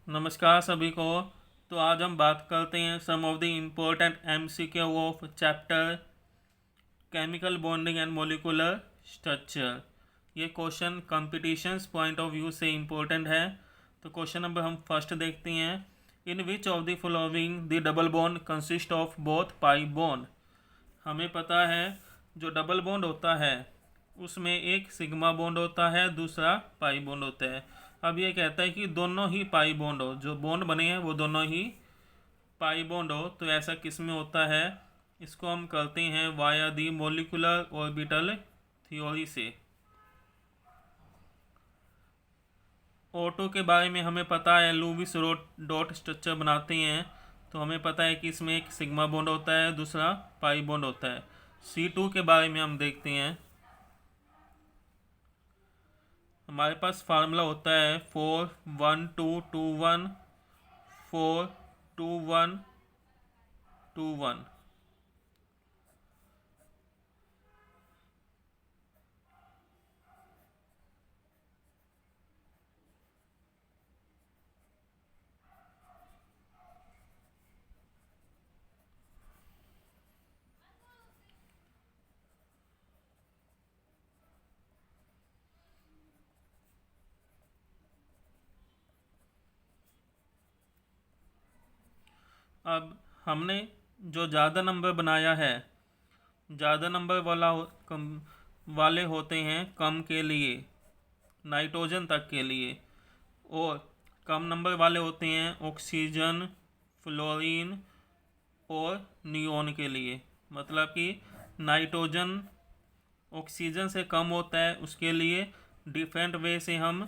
नमस्कार सभी को। तो आज हम बात करते हैं some of the important MCQ of chapter chemical bonding and molecular structure. ये question competitions point of view से इम्पोर्टेंट है। तो क्वेश्चन नंबर हम फर्स्ट देखते हैं। In which of the following the double bond consist of both pi bond. हमें पता है जो डबल बॉन्ड होता है उसमें एक सिग्मा बॉन्ड होता है, दूसरा पाई बॉन्ड होता है। अब ये कहता है कि दोनों ही पाई बॉन्ड हो, जो बॉन्ड बने हैं वो दोनों ही पाई बॉन्ड हो। तो ऐसा किस में होता है? इसको हम करते हैं वाया दी मोलिकुलर ऑर्बिटल थ्योरी से। ऑटो के बारे में हमें पता है, लुईस डॉट स्ट्रक्चर बनाते हैं तो हमें पता है कि इसमें एक सिग्मा बॉन्ड होता है, दूसरा पाई बॉन्ड होता है। C2 के बारे में हम देखते हैं। हमारे पास फार्मूला होता है 4 1 2 2 1 4 2 1 2 1। अब हमने जो ज़्यादा नंबर बनाया है, ज़्यादा नंबर कम वाले होते हैं कम के लिए, नाइट्रोजन तक के लिए, और कम नंबर वाले होते हैं ऑक्सीजन, फ्लोरीन और नियोन के लिए। मतलब कि नाइट्रोजन ऑक्सीजन से कम होता है, उसके लिए डिफरेंट वे से हम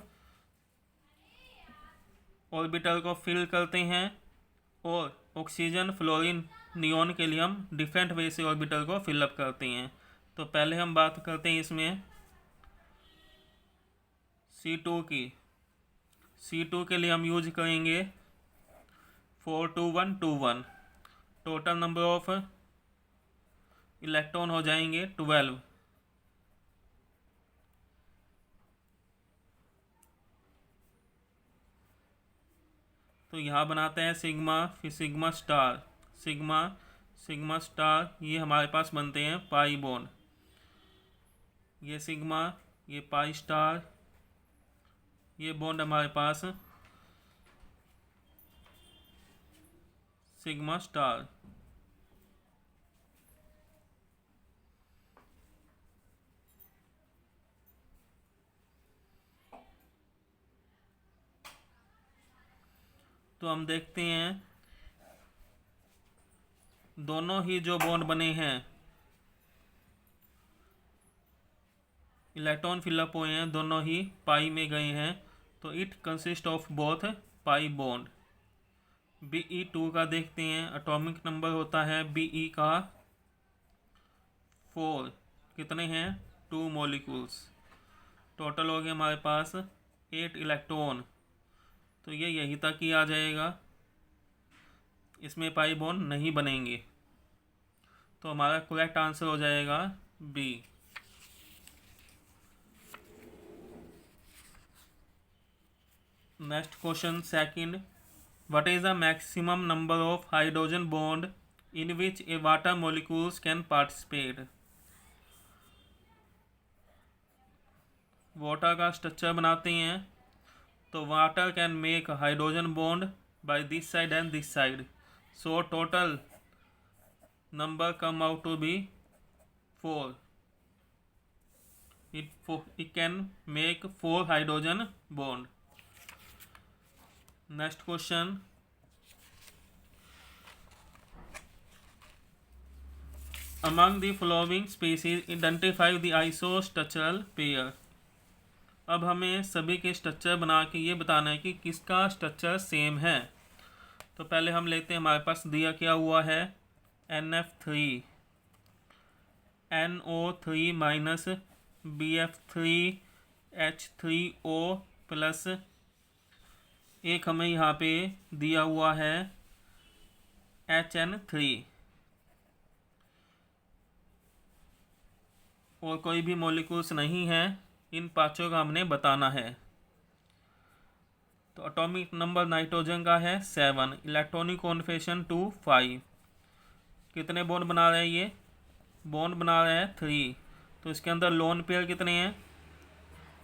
ऑर्बिटल को फिल करते हैं, और ऑक्सीजन, फ्लोरीन, नियोन के लिए हम डिफरेंट वे से ऑर्बिटल को फिलअप करते हैं। तो पहले हम बात करते हैं इसमें C2 की। C2 के लिए हम यूज करेंगे 4 2 1 2 1। टोटल नंबर ऑफ इलेक्ट्रॉन हो जाएंगे 12। तो यहाँ बनाते हैं सिग्मा, फिर sigma star, sigma sigma star, ये हमारे पास बनते हैं पाई बॉन्ड। ये सिग्मा, ये पाई स्टार, ये बॉन्ड हमारे पास सिग्मा स्टार। तो हम देखते हैं दोनों ही जो बॉन्ड बने हैं, इलेक्ट्रॉन फिलअप हुए हैं, दोनों ही पाई में गए हैं। तो it consist of both pi bond. Be2 का देखते हैं, एटॉमिक नंबर होता है Be का 4। कितने हैं? 2 मॉलिक्यूल्स। टोटल हो गए हमारे पास 8 इलेक्ट्रॉन। तो ये यहीं तक ही आ जाएगा, इसमें पाई बॉन्ड नहीं बनेंगे। तो हमारा करेक्ट आंसर हो जाएगा B. Next question second. What is the maximum number of hydrogen bond in which a water molecules can participate. Water का स्ट्रक्चर बनाते हैं तो water can make hydrogen bond by this side and this side. So total number come out to be 4. It can make 4 hydrogen bond. Next question. Among the following species identify the isostructural pair. अब हमें सभी के structure बना के ये बताना है कि किसका स्ट्रक्चर सेम है। तो पहले हम लेते हैं, हमारे पास दिया क्या हुआ है NF3, NO3 minus BF3 H3O plus, एक हमें यहाँ पे दिया हुआ है HN3, और कोई भी मॉलिक्यूल्स नहीं है। इन पांचों का हमने बताना है। तो तो एटॉमिक नंबर नाइट्रोजन का है 7, इलेक्ट्रॉनिक कॉन्फिगरेशन 2 5। कितने बॉन्ड बना रहे हैं ये? बॉन्ड बना रहे हैं 3। तो इसके अंदर लोन पेयर कितने हैं?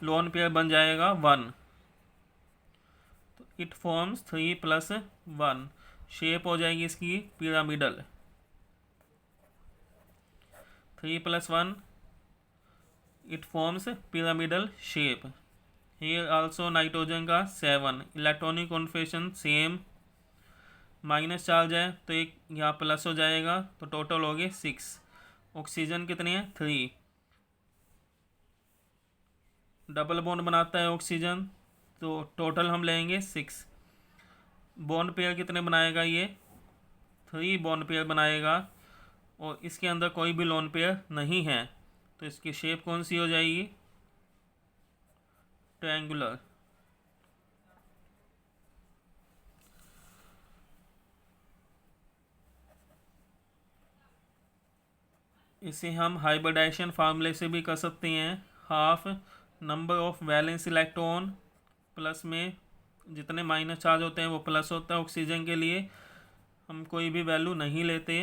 लोन पेयर बन जाएगा 1। तो इट फॉर्म्स 3 + 1। शेप हो जाएगी इसकी pyramidal. 3 + 1 it forms pyramidal shape. Here also nitrogen का 7, electronic configuration same. Minus charge है तो एक यहाँ प्लस हो जाएगा, तो टोटल हो गए 6। ऑक्सीजन कितने हैं? 3। डबल बॉन्ड बनाता है ऑक्सीजन, तो टोटल हम लेंगे 6। बॉन्ड पेयर कितने बनाएगा ये? 3 बॉन्ड पेयर बनाएगा, और इसके अंदर कोई भी लोन पेयर नहीं है, तो इसकी शेप कौन सी हो जाएगी? ट्रायंगुलर। इसे हम हाइब्रिडाइजेशन फार्मूले से भी कर सकते हैं। Half number of valence electron, plus में जितने माइनस चार्ज होते हैं वो प्लस होता है। ऑक्सीजन के लिए हम कोई भी वैल्यू नहीं लेते,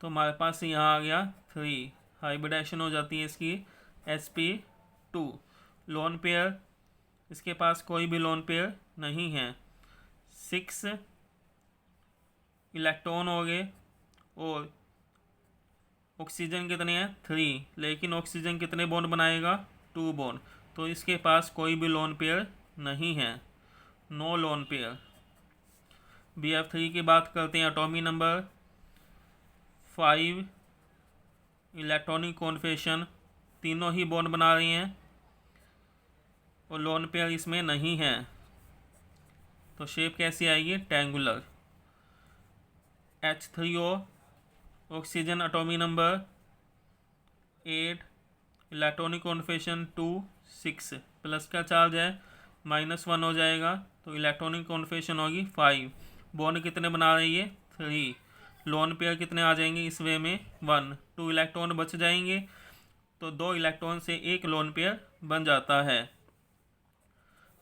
तो हमारे पास यहाँ आ गया 3। हाइब्रिडाइजेशन हो जाती है इसकी sp2। लोन पेयर, इसके पास कोई भी लोन पेयर नहीं है। 6 इलेक्ट्रॉन हो गए, और ऑक्सीजन कितने हैं? 3। लेकिन ऑक्सीजन कितने बॉन्ड बनाएगा? 2 बॉन्ड। तो इसके पास कोई भी लोन पेयर नहीं है, नो लोन पेयर। BF3 की बात करते हैं। एटॉमिक नंबर 5, इलेक्ट्रॉनिक कॉन्फिगरेशन, तीनों ही बॉन्ड बना रही हैं और लोन पेयर इसमें नहीं है, तो शेप कैसी आएगी? Triangular. H3O, oxygen atomic number 8, electronic configuration 2 6, plus का चार्ज है -1 हो जाएगा, तो इलेक्ट्रॉनिक कॉन्फिगरेशन होगी 5। बॉन्ड कितने बना रही है? 3। लोन पेयर कितने आ जाएंगे इस वे में? 1। 2 इलेक्ट्रॉन बच जाएंगे, तो 2 इलेक्ट्रॉन से एक लोन पेयर बन जाता है।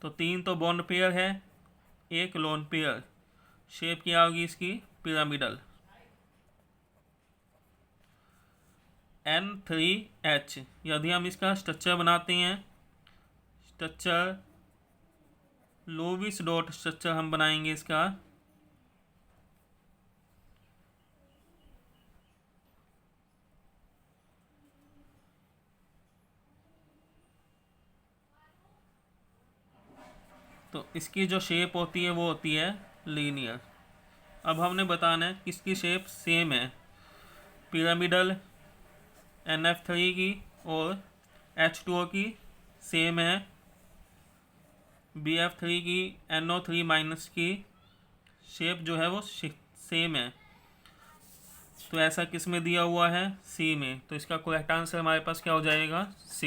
तो 3 तो बॉन्ड पेयर है, एक लोन पेयर। शेप क्या होगी इसकी? पिरामिडल। N3H, यदि हम इसका स्ट्रक्चर बनाते हैं, स्ट्रक्चर लोविस डॉट स्ट्रक्चर हम बनाएंगे इसका। तो इसकी जो शेप होती है वो होती है लीनियर। अब हमने बताना है किसकी शेप सेम है। पिरामिडल NF3 की और H2O की सेम है। BF3 की NO3- की शेप जो है वो सेम है। तो ऐसा किस में दिया हुआ है? C में। तो इसका करेक्ट आंसर हमारे पास क्या हो जाएगा? C।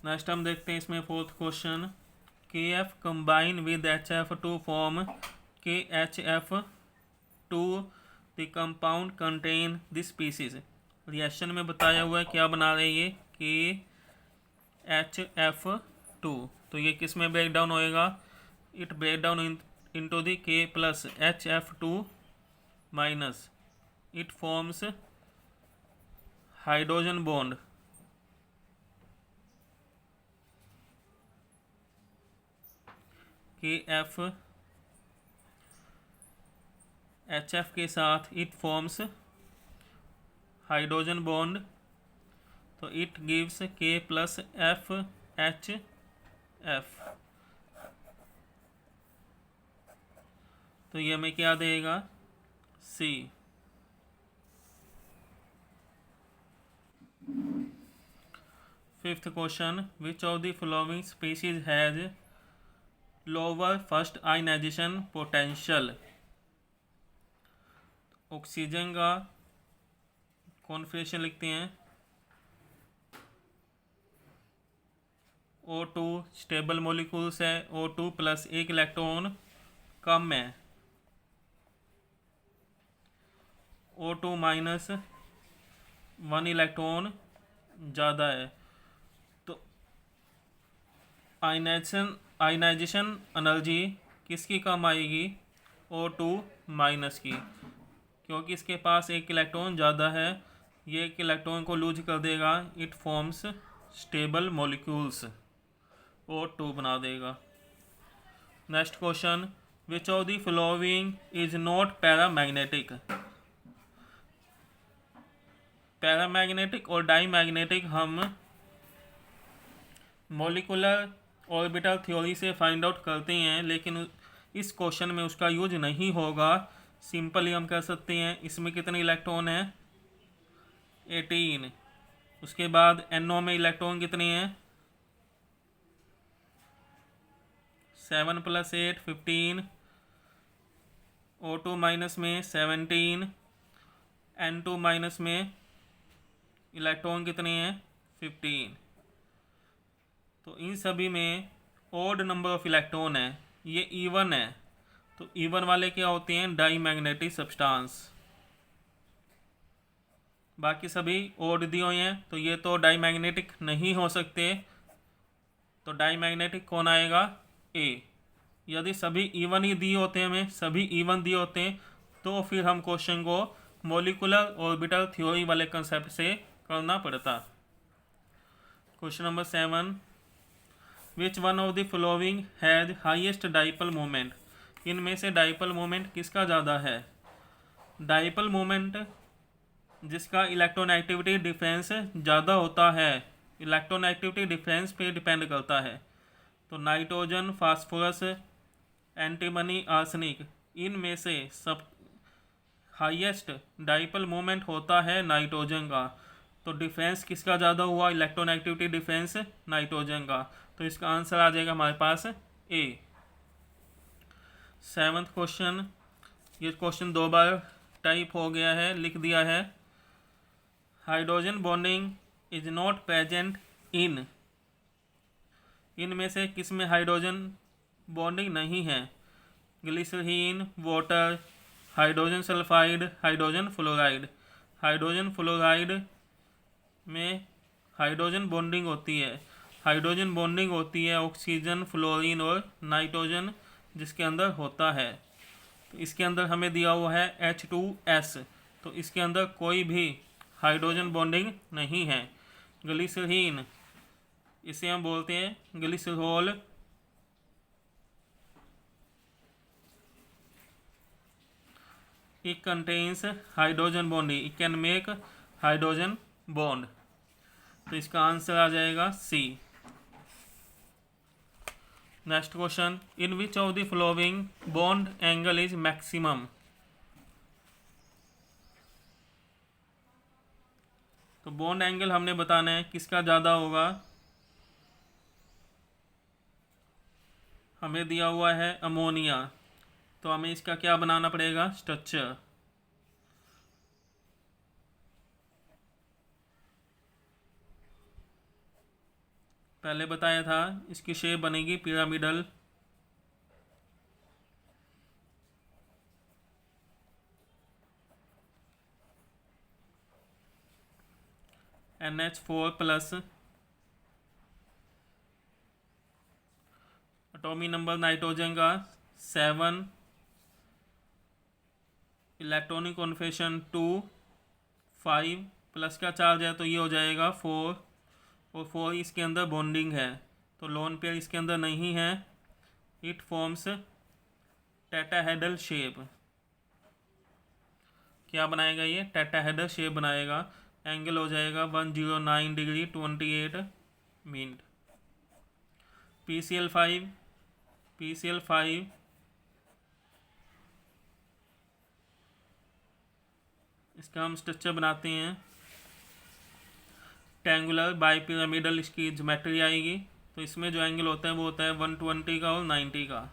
नेक्स्ट हम देखते हैं इसमें 4th question. KF combine with HF to form KHF2, the compound contain this species. Reaction में बताया हुआ है क्या बना रहे हैं ये? KHF2। तो ये किस में ब्रेक डाउन होएगा? It break down into the K plus HF2 minus, it forms hydrogen bond। KF HF के साथ it forms हाइड्रोजन बॉन्ड, तो it gives K plus FHF। तो ये हमें क्या देगा? C। Fifth question, which of the following species has lower first ionisation potential. Oxygen का configuration लिखते हैं। O2 स्टेबल मॉलिक्यूल्स है, O2 प्लस एक इलेक्ट्रॉन कम है। O2 माइनस 1 इलेक्ट्रॉन ज़्यादा है। तो आयनाइजेशन एनर्जी किसकी कम आएगी? O2 माइनस की, क्योंकि इसके पास एक इलेक्ट्रॉन ज़्यादा है, ये एक इलेक्ट्रॉन को लूज कर देगा, it forms stable molecules, O2 बना देगा। Next question, which of the following is not paramagnetic? Paramagnetic और डाईमैग्नेटिक हम मॉलिकुलर ऑर्बिटल थ्योरी से फाइंड आउट करते हैं, लेकिन इस क्वेश्चन में उसका यूज नहीं होगा। सिंपली हम कर सकते हैं, इसमें कितने इलेक्ट्रॉन हैं? 18। उसके बाद NO में इलेक्ट्रॉन कितने हैं? 7 + 8 15। O2 माइनस में 17। N2 माइनस में इलेक्ट्रॉन कितने हैं? 15। तो इन सभी में ओड नंबर ऑफ इलेक्ट्रॉन है, ये इवन है। तो इवन वाले क्या होते हैं? Diamagnetic substance. बाकी सभी ओड दिए हुए हैं, तो ये तो डाई मैग्नेटिक नहीं हो सकते। तो डाई मैग्नेटिक कौन आएगा? ए। यदि सभी इवन ही दिए होते हैं, हमें सभी इवन दिए होते हैं, तो फिर हम क्वेश्चन को मॉलिकुलर ऑर्बिटल थ्योरी वाले कंसेप्ट से करना पड़ता। Question number 7, which one of the following has highest dipole moment? इनमें से डाइपोल मोमेंट किसका ज़्यादा है? डाइपोल मोमेंट जिसका इलेक्ट्रॉन एक्टिविटी डिफरेंस ज़्यादा होता है, इलेक्ट्रॉन एक्टिविटी डिफरेंस पे डिपेंड करता है। तो नाइट्रोजन, फास्फोरस, एंटीमनी, आर्सेनिक, इनमें से सब हाईएस्ट डाइपोल मोमेंट होता है नाइट्रोजन का। तो डिफरेंस किसका ज़्यादा हुआ? इलेक्ट्रॉन एक्टिविटी डिफरेंस नाइट्रोजन का। तो इसका आंसर आ जाएगा हमारे पास ए। 7th क्वेश्चन, ये क्वेश्चन 2 बार टाइप हो गया है, लिख दिया है। Hydrogen bonding is not present in, इनमें से किस में हाइड्रोजन बॉन्डिंग नहीं है? Glycerine, water, hydrogen sulphide, hydrogen fluoride. Hydrogen fluoride में हाइड्रोजन बॉन्डिंग होती है। हाइड्रोजन बॉन्डिंग होती है ऑक्सीजन, फ्लोरीन और नाइट्रोजन जिसके अंदर होता है। तो इसके अंदर हमें दिया हुआ है H2S, तो इसके अंदर कोई भी हाइड्रोजन बॉन्डिंग नहीं है। ग्लिसरीन, इसे हम बोलते हैं glycerol. It contains hydrogen bond, it can make hydrogen bond. तो इसका आंसर आ जाएगा C. Next question, in which of the following bond angle is maximum? तो बॉन्ड एंगल हमने बताना है किसका ज़्यादा होगा। हमें दिया हुआ है अमोनिया, तो हमें इसका क्या बनाना पड़ेगा? स्ट्रक्चर। पहले बताया था, इसकी शेप बनेगी pyramidal. NH4+, atomic number nitrogen का 7, इलेक्ट्रॉनिक कॉन्फिगरेशन 2, 5 प्लस का चार्ज है तो ये हो जाएगा 4, और 4 इसके अंदर बॉन्डिंग है, तो लोन पेयर इसके अंदर नहीं है। It forms tetrahedral shape. क्या बनाएगा? ये टेट्राहेड्रल शेप बनाएगा। एंगल हो जाएगा 109 डिग्री 28 मिनट। PCl5 इसका हम स्ट्रक्चर बनाते हैं। ट्रायंगुलर बाइपिरामिडल इसकी ज्योमेट्री आएगी। तो इसमें जो एंगल होता है वो होता है 120 का और 90 का।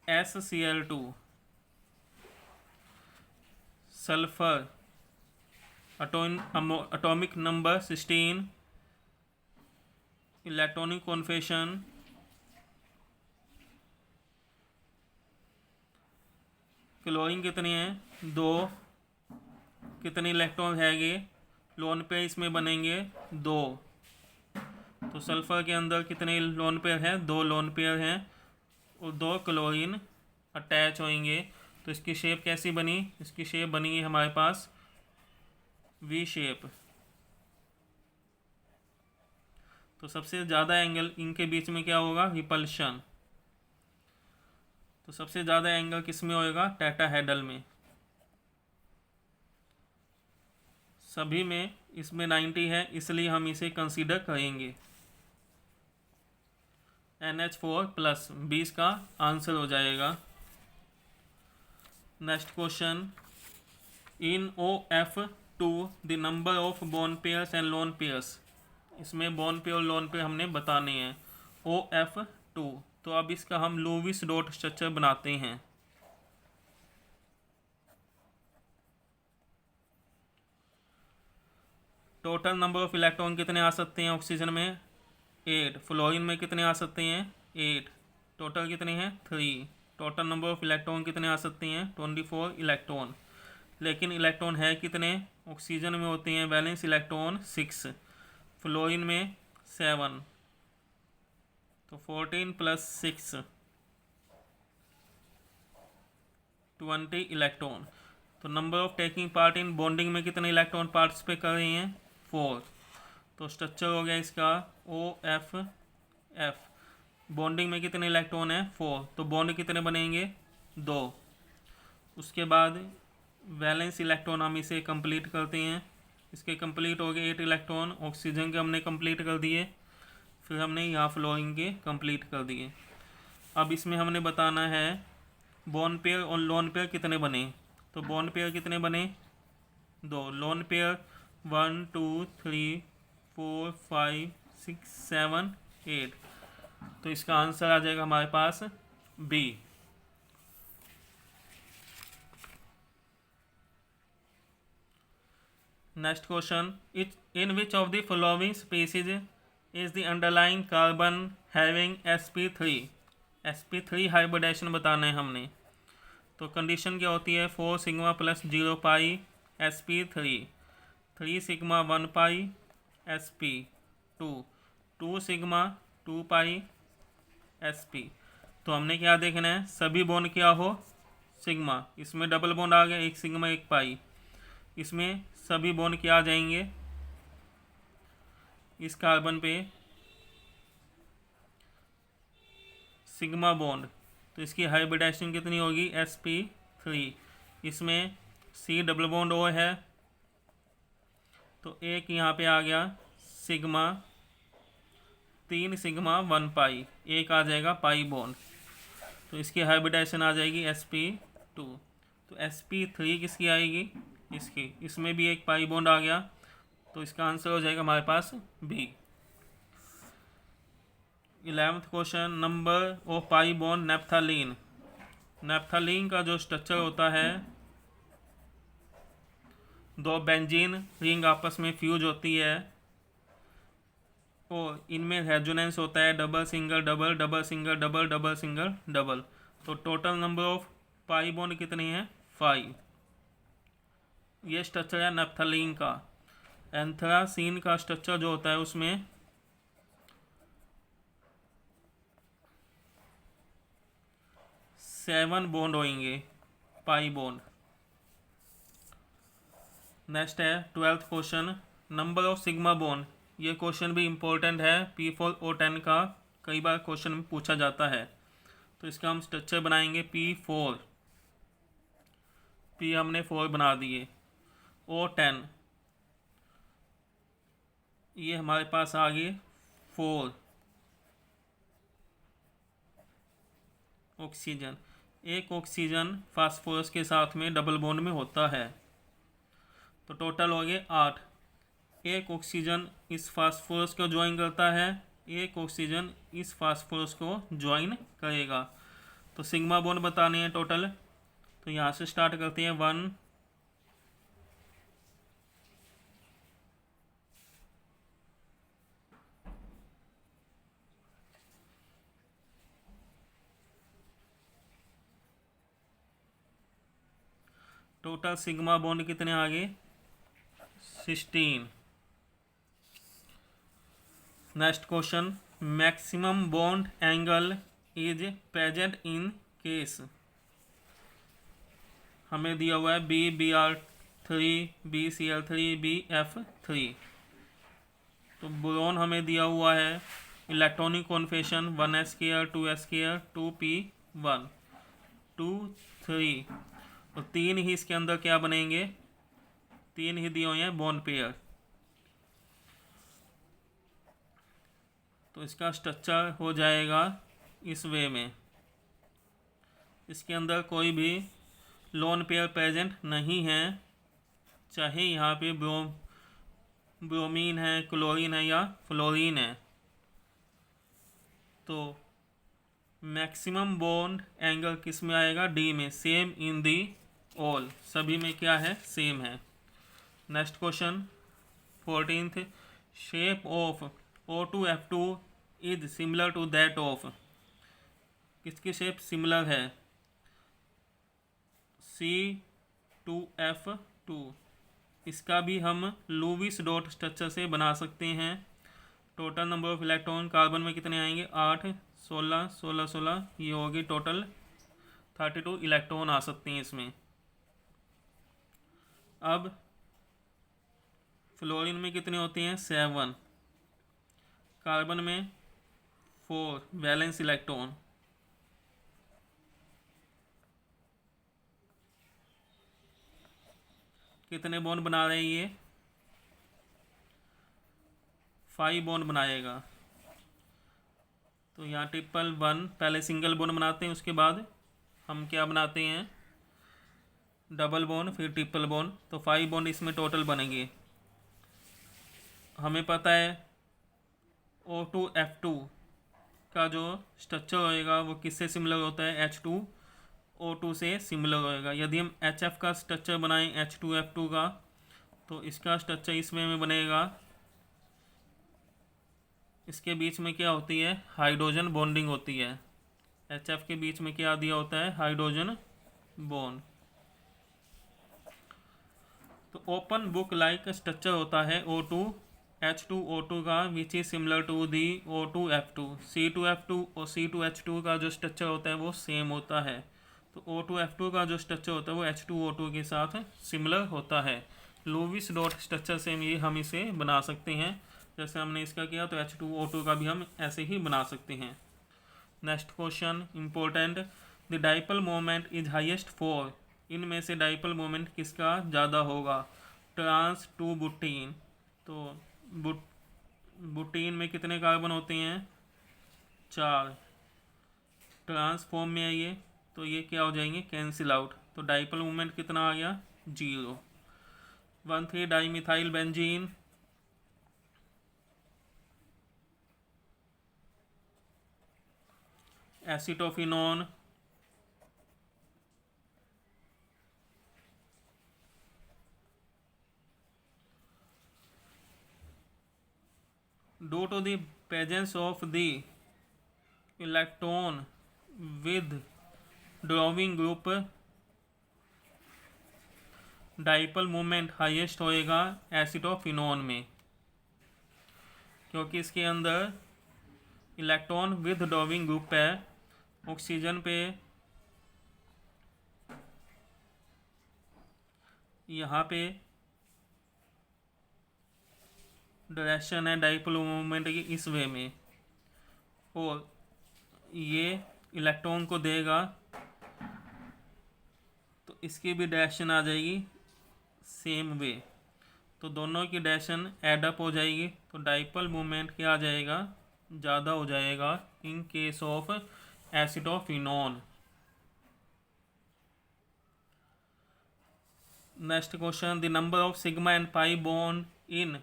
SCl2, sulphur, atomic number 16, electronic configuration chlorine कितनी है? 2, कितने इलेक्ट्रॉन हैगे, लोन पेयर इसमें बनेंगे 2। तो सल्फर के अंदर कितने लोन पेयर हैं, 2 लोन पेयर हैं और 2 क्लोरीन अटैच होंगे। तो इसकी शेप कैसी बनी, इसकी शेप बनी हमारे पास वी शेप। तो सबसे ज़्यादा एंगल इनके बीच में क्या होगा, रिपल्शन। तो सबसे ज़्यादा एंगल किस में होएगा, टेट्राहेड्रल में। सभी में इसमें 90 है, इसलिए हम इसे कंसीडर करेंगे। NH4+ 20 का आंसर हो जाएगा। Next question, in OF2 the number of bond pairs and lone pairs. इसमें बॉन्ड पेयर और लोन पेयर हमने बताने हैं। OF2, तो अब इसका हम लुईस डॉट स्ट्रक्चर बनाते हैं। टोटल नंबर ऑफ इलेक्ट्रॉन कितने आ सकते हैं ऑक्सीजन में, 8। फ्लोरीन में कितने आ सकते हैं, 8। टोटल कितने हैं, 3। टोटल नंबर ऑफ इलेक्ट्रॉन कितने आ सकते हैं, 24 इलेक्ट्रॉन। लेकिन इलेक्ट्रॉन है कितने, ऑक्सीजन में होते हैं वैलेंस इलेक्ट्रॉन 6, फ्लोरीन में 7। तो 14 + 6 20 इलेक्ट्रॉन। तो number of taking part in bonding में कितने इलेक्ट्रॉन पार्टिसिपेट कर रहे हैं, 4। तो स्ट्रक्चर हो गया इसका OFF। बॉन्डिंग में कितने इलेक्ट्रॉन है, 4। तो बॉन्ड कितने बनेंगे, 2। उसके बाद वैलेंस इलेक्ट्रॉन हम इसे कंप्लीट करते हैं। इसके कंप्लीट हो गए 8 इलेक्ट्रॉन, ऑक्सीजन के हमने कंप्लीट कर दिए, फिर हमने यहाँ फ्लोरीन के कंप्लीट कर दिए। अब इसमें हमने बताना है बॉन्ड पेयर और लोन पेयर कितने बने। तो बॉन्ड पेयर कितने बने, 2। Lone pair 1 2 3 4 5 6 7 8। तो इसका आंसर आ जाएगा हमारे पास B. Next question, in which of the following species is the underlying carbon having sp3। sp3 hybridisation बताना है हमने। तो कंडीशन क्या होती है, 4 sigma + 0 pi sp3, 3 sigma 1 pi sp2, 2 sigma 2 pi sp। तो हमने क्या देखना है, सभी बॉन्ड क्या हो, सिग्मा। इसमें डबल बॉन्ड आ गया, 1 सिग्मा 1 पाई। इसमें सभी बॉन्ड क्या आ जाएंगे, इस कार्बन पे सिग्मा बॉन्ड। तो इसकी हाइब्रिडेशन कितनी होगी, sp3। इसमें C डबल बॉन्ड O है, तो एक यहाँ पे आ गया सिग्मा, 3 सिग्मा 1 पाई, एक आ जाएगा पाई बॉन्ड। तो इसकी हाइब्रिडेशन आ जाएगी sp2। तो sp3 किसकी आएगी, इसकी। इसमें भी एक पाई बॉन्ड आ गया, तो इसका आंसर हो जाएगा हमारे पास B. 11th question, number of pi bond naphthalene. Naphthalene का जो स्ट्रक्चर होता है, 2 बेंजीन रिंग आपस में फ्यूज होती है और इनमें रेजोनेंस होता है double single double, double single double, double single double. तो total number of pi bond कितने हैं, 5। ये स्ट्रक्चर है नेप्थालीन का। एंथ्रासीन का स्ट्रक्चर जो होता है उसमें 7 बॉन्ड होंगे, पाई बॉन्ड। नेक्स्ट है 12th question, number of sigma bond. ये क्वेश्चन भी इम्पोर्टेंट है, P4 O10 का कई बार क्वेश्चन पूछा जाता है। तो इसका हम स्ट्रक्चर बनाएंगे P4। P हमने 4 बना दिए। O10 ये हमारे पास आ गए 4 ऑक्सीजन। एक ऑक्सीजन फास्फोरस के साथ में डबल बॉन्ड में होता है, तो टोटल हो गए 8। एक ऑक्सीजन इस फास्फोरस को ज्वाइन करता है, एक ऑक्सीजन इस फास्फोरस को ज्वाइन करेगा। तो सिग्मा बॉन्ड बताने हैं टोटल। तो यहाँ से स्टार्ट करते हैं 1 टोटल सिग्मा बॉन्ड कितने आ गए, 16। Next question, maximum bond angle is present in case. हमें दिया हुआ है BBr3, BCl3, BF3। तो बोरॉन हमें दिया हुआ है electronic configuration 1s2 2s2 2p1 2 3, और 3 ही इसके अंदर क्या बनेंगे, 3 ही दिए हुए हैं बॉन्ड पेयर। तो इसका स्ट्रक्चर हो जाएगा इस वे में। इसके अंदर कोई भी लोन पेयर प्रेजेंट नहीं है, चाहे यहाँ पे ब्रोमीन है, क्लोरीन है या फ्लोरीन है। तो मैक्सिमम बॉन्ड एंगल किस में आएगा, डी में, सेम इन दी ऑल, सभी में क्या है, सेम है। Next question 14th, shape of O2F2 is similar to that of. किसकी शेप सिमिलर है, C2F2। इसका भी हम लुईस डॉट स्ट्रक्चर से बना सकते हैं। Total number of electron carbon में कितने आएंगे, 8, 16, 16, 16, ये होगी टोटल 32 इलेक्ट्रॉन आ सकते हैं इसमें। अब फ्लोरीन में कितने होते हैं, 7, कार्बन में 4 वैलेंस इलेक्ट्रॉन। कितने बॉन्ड बना रहे हैं ये, 5 बॉन्ड बनाएगा। तो यहाँ 111 पहले सिंगल बॉन्ड बनाते हैं, उसके बाद हम क्या बनाते हैं, डबल बॉन्ड, फिर ट्रिपल बॉन्ड। तो 5 बॉन्ड इसमें टोटल बनेंगे। हमें पता है O2F2 का जो स्ट्रक्चर होएगा वो किससे सिमिलर होता है, H2O2 से सिमिलर होएगा। यदि हम HF का स्ट्रक्चर बनाएं H2F2 का, तो इसका स्ट्रक्चर इस वे में बनेगा। इसके बीच में क्या होती है, हाइड्रोजन बॉन्डिंग होती है। HF के बीच में क्या दिया होता है, हाइड्रोजन बॉन्ड। तो ओपन बुक लाइक स्ट्रक्चर होता है H2O2 का, which is similar to the O2F2। C2F2 और C2H2 का जो स्ट्रक्चर होता है वो सेम होता है। तो O2F2 का जो स्ट्रक्चर होता है वो H2O2 के साथ सिमिलर होता है। लुईस डॉट स्ट्रक्चर से हम इसे बना सकते हैं। जैसे हमने इसका किया, तो H2O2 का भी हम ऐसे ही बना सकते हैं। Next question important, the dipole moment is highest for. इनमें से डाइपोल मोमेंट किसका ज़्यादा होगा, ट्रांस टू बुटीन। तो बुटीन में कितने कार्बन होते हैं, 4, ट्रांस फॉर्म में है ये, तो ये क्या हो जाएंगे, कैंसिल आउट। तो डाइपोल मोमेंट कितना आ गया, 0। 1,3 dimethyl benzene, acetophenone, due to the presence of the electron with drawing group, dipole moment highest होएगा एसिटोफिनोन में, क्योंकि इसके अंदर इलेक्ट्रॉन विद ड्रॉविंग ग्रुप है। ऑक्सीजन पे यहाँ पे डायरेक्शन है डाइपोल मोमेंट की इस वे में, और ये इलेक्ट्रॉन को देगा, तो इसकी भी डायरेक्शन आ जाएगी सेम वे। तो दोनों की डायरेक्शन एडअप हो जाएगी। तो डाइपोल मोमेंट क्या आ जाएगा, ज़्यादा हो जाएगा in case of acetophenone. Next question, the number of sigma and pi bond in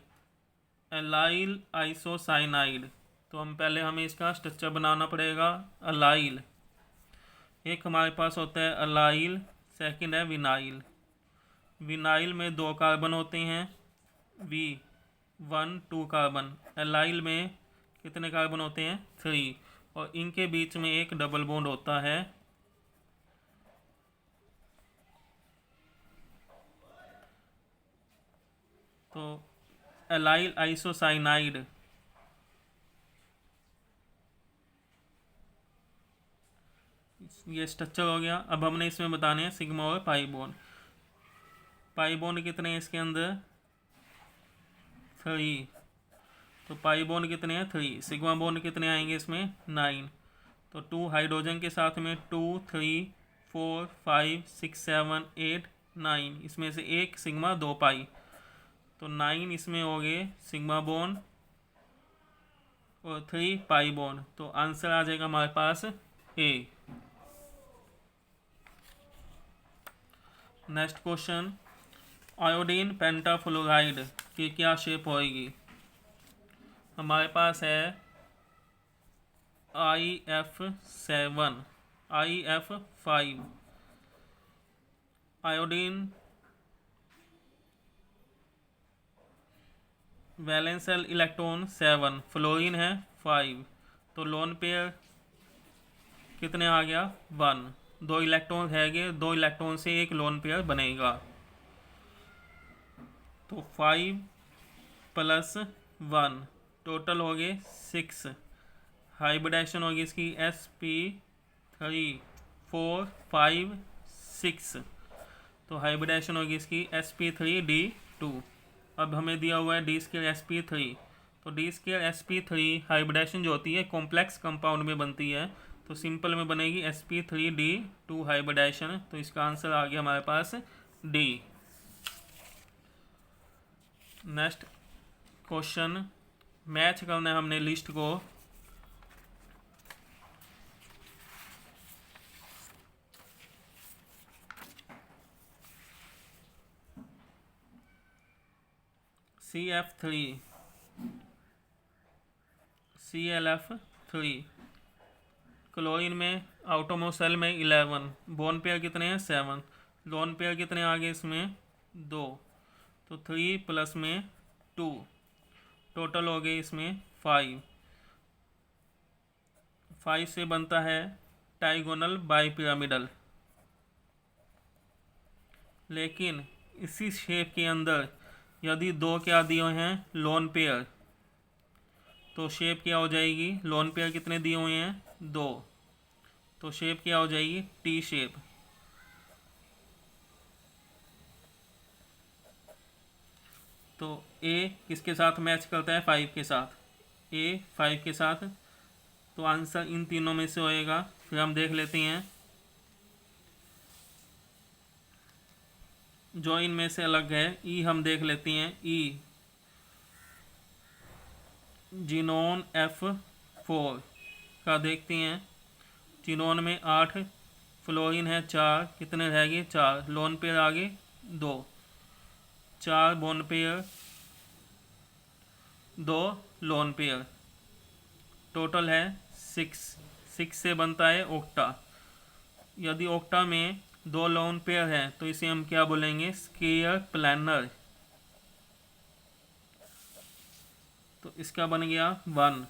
allyl isocyanide. तो हमें इसका स्ट्रक्चर बनाना पड़ेगा। अलाइल, एक हमारे पास होता है अलाइल, सेकंड है विनाइल। विनाइल में 2 कार्बन होते हैं, V1 2 कार्बन। एलाइल में कितने कार्बन होते हैं, 3, और इनके बीच में एक डबल बॉन्ड होता है। तो एलाइल आइसोसाइनाइड, ये स्ट्रक्चर हो गया। अब हमने इसमें बताने हैं सिग्मा और पाई बॉन्ड। पाई बॉन्ड कितने हैं इसके अंदर? 3। तो पाई बॉन्ड कितने हैं? 3। सिग्मा बॉन्ड कितने आएंगे इसमें? 9। तो 2 हाइड्रोजन के साथ में 2, 3, 4, 5, 6, 7, 8, 9, इसमें से एक सिग्मा, 2 पाई, तो 9 इसमें हो गए सिग्मा बॉन्ड और 3 पाई बॉन्ड। तो आंसर आ जाएगा हमारे पास ए। नेक्स्ट क्वेश्चन, आयोडीन पेंटाफ्लोराइड की क्या शेप होएगी? हमारे पास है IF7, IF5। Iodine वैलेंसल electron 7, fluorine है 5, तो लोन पेयर कितने आ गया? 1। 2 इलेक्ट्रॉन है गए, 2 इलेक्ट्रॉन से एक लोन पेयर बनेगा, तो 5 + 1 टोटल हो गए 6। हाइब्रिडाइजेशन होगी इसकी sp3 4 5 6, तो हाइब्रिडाइजेशन होगी इसकी sp3d2। अब हमें दिया हुआ है d2 sp3, तो d2 sp3 हाइब्रिडाइजेशन जो होती है कॉम्प्लेक्स कंपाउंड में बनती है, तो सिंपल में बनेगी sp3d2 हाइब्रिडाइजेशन। तो इसका आंसर आ गया हमारे पास डी। नेक्स्ट क्वेश्चन, मैच करना है हमने लिस्ट को। CF3 ClF3, क्लोरीन में आउटोमोसेल में 11, बोन पेयर कितने हैं? 7, लोन पेयर कितने आ गए इसमें? 2, तो 3 + में 2 टोटल हो गए इसमें 5। 5 से बनता है टाइगोनल बाइपिरामिडल, लेकिन इसी शेप के अंदर यदि 2 क्या दिए हैं? लोन पेयर, तो शेप क्या हो जाएगी? लोन पेयर कितने दिए हुए हैं? 2, तो शेप क्या हो जाएगी? T shape. तो ए किसके साथ मैच करता है? 5 के साथ। ए 5 के साथ, तो आंसर इन तीनों में से होएगा। फिर हम देख लेते हैं जो इनमें से अलग है। ई हम देख लेते हैं, ई जिनोन F4 का देखते हैं। जिनोन में 8, फ्लोरीन है 4, कितने रह गए? 4, लोन पेयर आगे 2, 4 bone pair, 2 lone pair, total है 6। 6 से बनता है ओक्टा। यदि ओक्टा में 2 लोन पेयर है तो इसे हम क्या बोलेंगे? Square planar. तो इसका बन गया 1,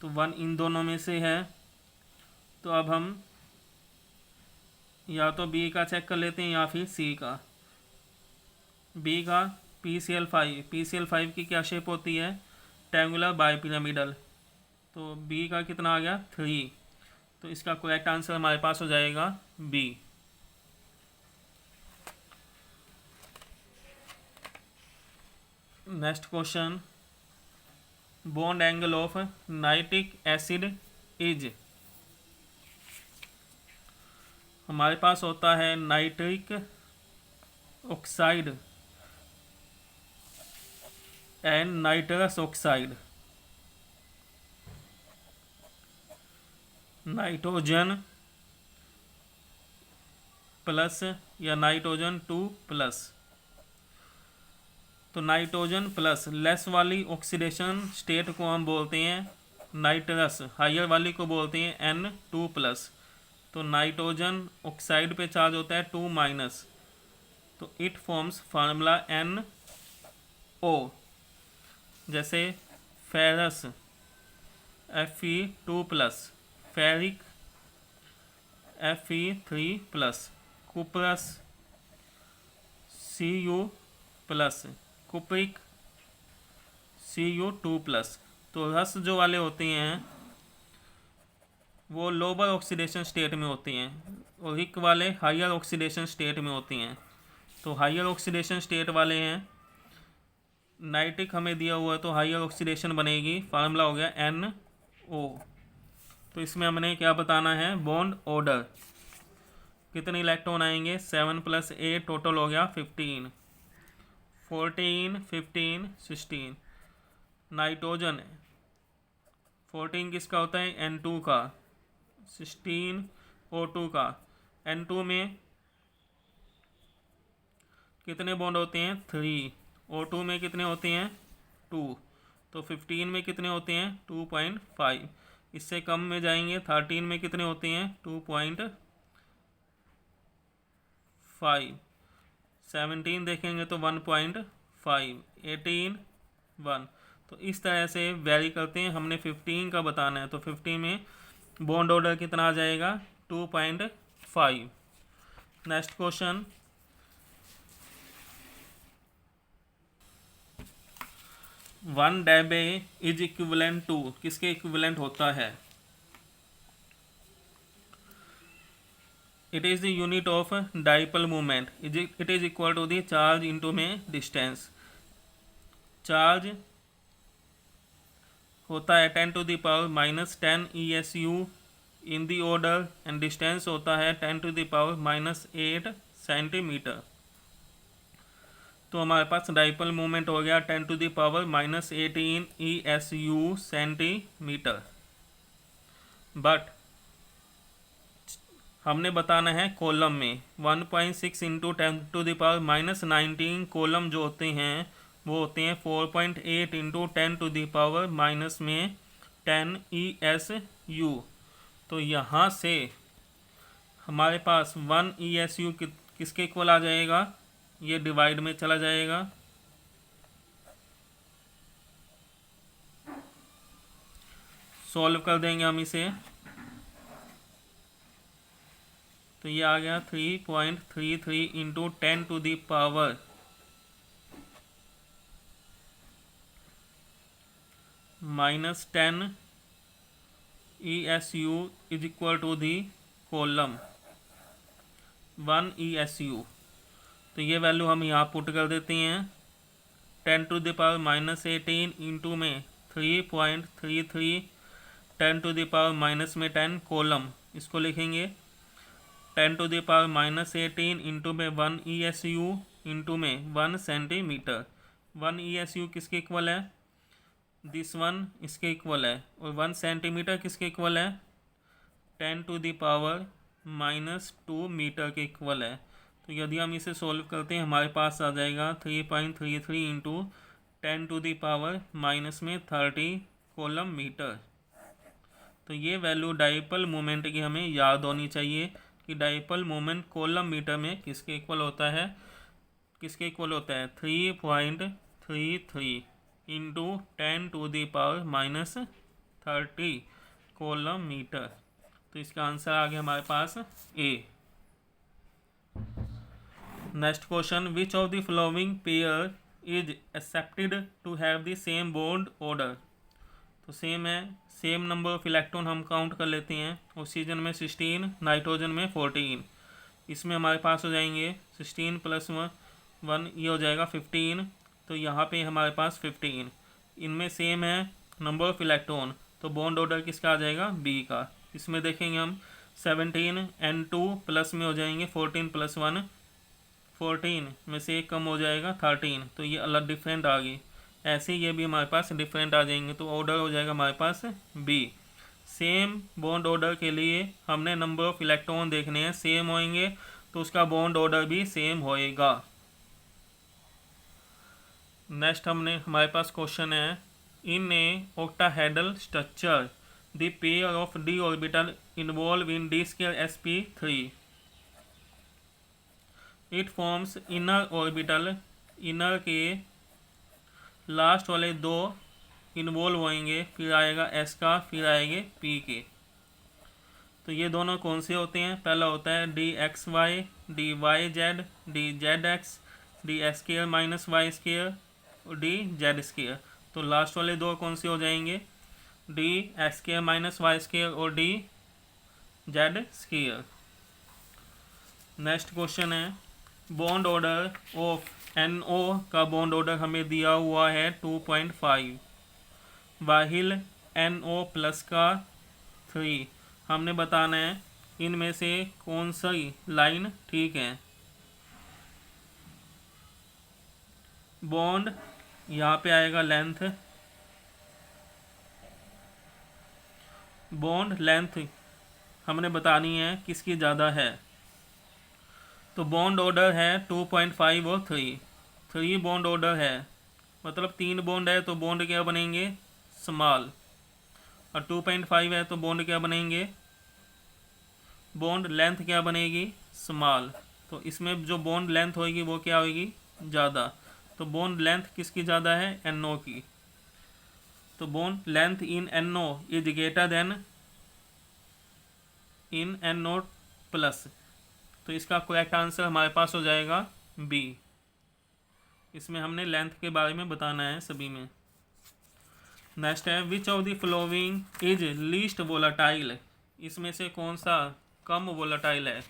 तो 1 इन दोनों में से है। तो अब हम या तो बी का चेक कर लेते हैं या फिर सी का। बी का PCl5, PCl5 की क्या शेप होती है? Triangular bipyramidal. तो बी का कितना आ गया? 3, तो इसका करेक्ट आंसर हमारे पास हो जाएगा B. Next question, bond angle of nitric acid is. हमारे पास होता है nitric oxide and nitrous oxide. Nitrogen plus या नाइट्रोजन 2+। तो नाइट्रोजन प्लस लेस वाली ऑक्सीडेशन स्टेट को हम बोलते हैं नाइट्रस, हायर वाली को बोलते हैं N2+। तो नाइट्रोजन ऑक्साइड पे चार्ज होता है 2-, तो इट फॉर्म्स फार्मूला NO, जैसे ferrous Fe2+, ferric Fe3+, कुपरस Cu+, कुप्रिक Cu2+। तो रस जो वाले होते हैं वो लोअर ऑक्सीडेशन स्टेट में होती हैं और रिक वाले हायर ऑक्सीडेशन स्टेट में होती हैं। तो हायर ऑक्सीडेशन स्टेट वाले हैं, नाइट्रिक हमें दिया हुआ है तो हायर ऑक्सीडेशन बनेगी, फार्मूला हो गया NO। तो इसमें हमने क्या बताना है, बॉन्ड ऑर्डर, कितने इलेक्ट्रॉन आएंगे, 7 + 8 टोटल हो गया 15, 14 15 16। नाइट्रोजन 14 किसका होता है, N2 का, 16 O2 का। N2 में कितने बॉन्ड होते हैं, 3। O2 में कितने होते हैं, 2। तो 15 में कितने होते हैं, 2.5। इससे कम में जाएंगे, 13 में कितने होते हैं, 2.5। 17 देखेंगे तो 1.5, 18 1। तो इस तरह से वेरी करते हैं। हमने 15 का बताना है तो 15 में बॉन्ड ऑर्डर कितना आ जाएगा, 2.5। Next question, 1 dB is equivalent to, किसके इक्विवेलेंट होता है, it is the unit of dipole moment, it is equal to the charge into में डिस्टेंस। चार्ज होता है 10⁻⁻10 ESU in the order and distance होता है 10⁻⁻8 सेंटीमीटर। तो हमारे पास डाइपोल मोमेंट हो गया 10⁻⁻18 ESU सेंटीमीटर। बट हमने बताना है कॉलम में, 1.6 × 10⁻⁻19 कॉलम जो होते हैं वो होते हैं 4.8 × 10⁻10 ESU। तो यहाँ से हमारे पास 1 ESU किसके इक्वल आ जाएगा, ये डिवाइड में चला जाएगा, सॉल्व कर देंगे हम इसे। तो ये आ गया 3.33 × 10⁻⁻10 ESU is equal to the column 1 ESU। तो ये वैल्यू हम यहाँ पुट कर देते हैं, 10⁻⁻18 इंटू में 3.33, 10⁻⁻10 कॉलम, इसको लिखेंगे 10⁻⁻18 इंटू में 1 ESU इंटू में 1 सेंटीमीटर। 1 ESU किसके इक्वल है, दिस वन इसके इक्वल है, और 1 सेंटीमीटर किसके इक्वल है, 10⁻⁻2 मीटर के इक्वल है। तो यदि हम इसे सोल्व करते हैं हमारे पास आ जाएगा 3.33 इंटू 10⁻⁻30 कॉलम मीटर। तो ये वैल्यू डाइपोल मोमेंट की हमें याद होनी चाहिए कि डाइपोल मोमेंट कॉलम मीटर में किसके इक्वल होता है, किसके इक्वल होता है, 3.33 इंटू 10⁻30 कॉलम मीटर। तो इसका आंसर आ गया हमारे पास A. Next question, which of the following pair is accepted to have the same bond order. तो सेम है, सेम नंबर ऑफ इलेक्ट्रॉन हम काउंट कर लेते हैं। ऑक्सीजन में 16, नाइट्रोजन में 14। इसमें हमारे पास हो जाएंगे 16 + 1 ये हो जाएगा 15। तो यहाँ पे हमारे पास 15, इनमें सेम है नंबर ऑफ इलेक्ट्रॉन, तो बॉन्ड ऑर्डर किसका आ जाएगा, बी का। इसमें देखेंगे हम 17 N2 प्लस में हो जाएंगे 14 + 1, 14 में से एक कम हो जाएगा 13, तो ये अलग डिफरेंट आ गई। ऐसे ये भी हमारे पास डिफरेंट आ जाएंगे, तो ऑर्डर हो जाएगा हमारे पास बी। सेम बॉन्ड ऑर्डर के लिए हमने नंबर ऑफ इलेक्ट्रॉन देखने हैं, सेम होंगे तो उसका बॉन्ड ऑर्डर भी सेम होएगा। नेक्स्ट हमारे पास क्वेश्चन है, in a octahedral structure the pair of d orbital involve in d2sp3, it forms inner orbital, inner के लास्ट वाले दो इन्वॉल्व होंगे, फिर आएगा s का, फिर आएंगे p के। तो ये दोनों कौन से होते हैं, पहला होता है dxy, dyz, dzx, d s² - y², और डी जेड स्केयर। तो लास्ट वाले दो कौन से हो जाएंगे, D X square minus Y square और D Z square. Next question है, बॉन्ड ऑर्डर ऑफ NO का बॉन्ड ऑर्डर हमें दिया हुआ है 2.5, वाहिल NO प्लस का 3। हमने बताना है इनमें से कौन सी लाइन ठीक है। बॉन्ड यहाँ पे आएगा लेंथ, बॉन्ड लेंथ हमने बतानी है किसकी ज़्यादा है। तो बॉन्ड ऑर्डर है 2.5 और 3 बॉन्ड ऑर्डर है, मतलब 3 बॉन्ड है तो बॉन्ड क्या बनेंगे, स्मॉल। और 2.5 है तो बॉन्ड क्या बनेंगे, बॉन्ड लेंथ क्या बनेगी, स्मॉल। तो इसमें जो बॉन्ड लेंथ होगी वो क्या होगी, ज़्यादा। तो बॉन्ड लेंथ किसकी ज़्यादा है, NO की। तो bond length in NO is greater then in NO plus. तो इसका करेक्ट आंसर हमारे पास हो जाएगा बी। इसमें हमने लेंथ के बारे में बताना है सभी में। नेक्स्ट है, विच of the following is least volatile. इसमें से कौन सा कम वोलाटाइल है।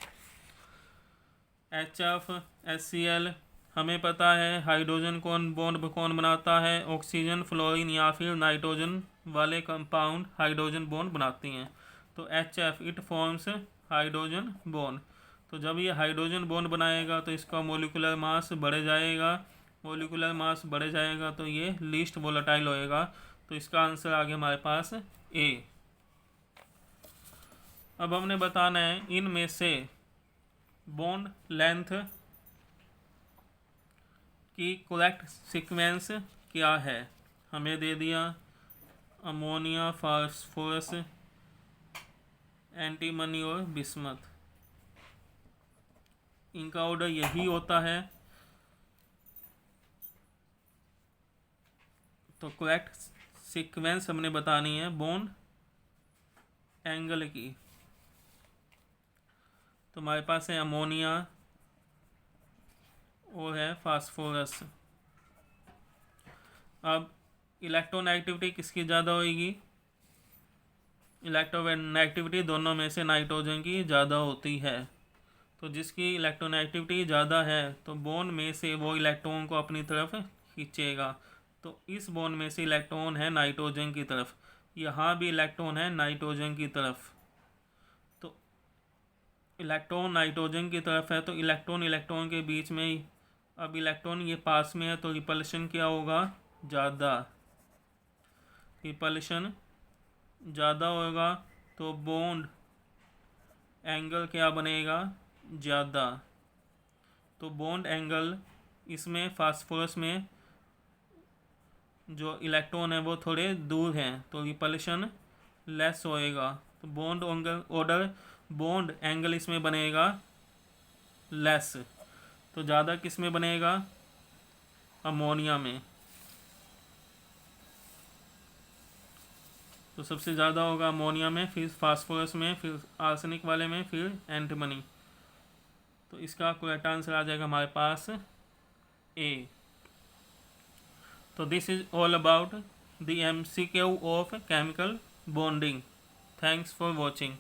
HF, HCl हमें पता है, हाइड्रोजन कौन बॉन्ड कौन बनाता है, ऑक्सीजन, फ्लोरीन या फिर नाइट्रोजन वाले कंपाउंड हाइड्रोजन बॉन्ड बनाती हैं। तो HF it forms hydrogen bond. तो जब ये हाइड्रोजन बॉन्ड बनाएगा तो इसका मोलिकुलर मास बढ़ जाएगा, मोलिकुलर मास बढ़ जाएगा तो ये लीस्ट वोलाटाइल होएगा। तो इसका आंसर आ गया हमारे पास ए। अब हमने बताना है इनमें से बॉन्ड लेंथ की करेक्ट सीक्वेंस क्या है। हमें दे दिया अमोनिया, फास्फोरस, एंटीमनी और बिस्मथ, इनका ऑर्डर यही होता है। तो करेक्ट सीक्वेंस हमने बतानी है बॉन्ड एंगल की। तो हमारे पास है अमोनिया और है फास्फोरस। अब इलेक्ट्रोनेगेटिविटी किसकी ज़्यादा होगी, इलेक्ट्रोनेगेटिविटी दोनों में से नाइट्रोजन की ज़्यादा होती है। तो जिसकी इलेक्ट्रोनेगेटिविटी ज़्यादा है तो बॉन्ड में से वो इलेक्ट्रॉन को अपनी तरफ खींचेगा। तो इस बॉन्ड में से इलेक्ट्रॉन है नाइट्रोजन की तरफ, यहाँ भी इलेक्ट्रॉन है नाइट्रोजन की तरफ। तो इलेक्ट्रॉन नाइट्रोजन की तरफ है तो इलेक्ट्रॉन इलेक्ट्रॉन के बीच में ही, अब इलेक्ट्रॉन ये पास में है तो रिपल्शन क्या होगा, ज़्यादा। रिपल्शन ज़्यादा होगा तो बॉन्ड एंगल क्या बनेगा, ज़्यादा। तो बॉन्ड एंगल इसमें फास्फोरस में जो इलेक्ट्रॉन है वो थोड़े दूर हैं तो रिपल्शन लेस होएगा। तो बॉन्ड एंगल इसमें बनेगा लेस। तो ज़्यादा किस में बनेगा, अमोनिया में। तो सबसे ज़्यादा होगा अमोनिया में, फिर फास्फोरस में, फिर आर्सेनिक वाले में, फिर एंटीमनी। तो इसका करेक्ट आंसर आ जाएगा हमारे पास ए। तो this is all about the MCQ of chemical bonding. Thanks for watching.